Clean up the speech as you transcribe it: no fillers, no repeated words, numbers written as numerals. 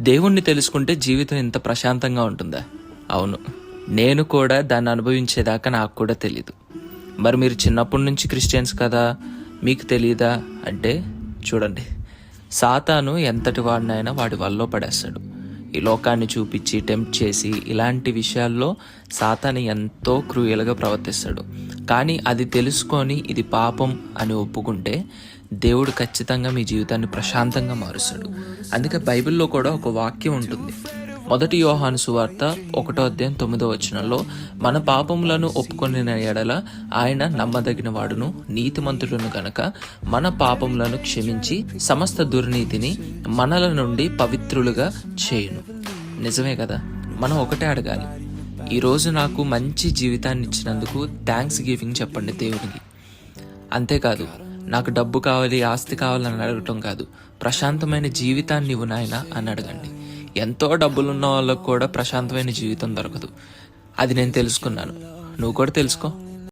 దేవుణ్ణి తెలుసుకుంటే జీవితం ఇంత ప్రశాంతంగా ఉంటుందా? అవును, నేను కూడా దాన్ని అనుభవించేదాకా నాకు కూడా తెలీదు. మరి మీరు చిన్నప్పటి నుంచి క్రిస్టియన్స్ కదా, మీకు తెలీదా అంటే చూడండి, సాతాను ఎంతటి వాడినైనా వాడి వల్లో పడేస్తాడు. ఈ లోకాన్ని చూపించి టెంప్ట్ చేసి ఇలాంటి విషయాల్లో సాతాను ఎంతో క్రూయల్గా ప్రవర్తిస్తాడు. కానీ అది తెలుసుకొని ఇది పాపం అని ఒప్పుకుంటే దేవుడు ఖచ్చితంగా మీ జీవితాన్ని ప్రశాంతంగా మారుస్తాడు. అందుకే బైబిల్లో కూడా ఒక వాక్యం ఉంటుంది. 1 యోహాను సువార్త 1:9 మన పాపములను ఒప్పుకొనిన ఎడల ఆయన నమ్మదగిన వాడును నీతిమంతుడును గనక మన పాపములను క్షమించి సమస్త దుర్నీతిని మనల నుండి పవిత్రులుగా చేయును. నిజమే కదా? మనం ఒకటే అడగాలి, ఈరోజు నాకు మంచి జీవితాన్ని ఇచ్చినందుకు థ్యాంక్స్ గివింగ్ చెప్పండి దేవునికి. అంతేకాదు, నాకు డబ్బు కావాలి, ఆస్తి కావాలని అడగటం కాదు, ప్రశాంతమైన జీవితాన్ని ఇవ్వు నాయనా అని అడగండి. ఎంతో డబ్బులున్న వాళ్ళకు కూడా ప్రశాంతమైన జీవితం దొరకదు. అది నేను తెలుసుకున్నాను, నువ్వు కూడా తెలుసుకో.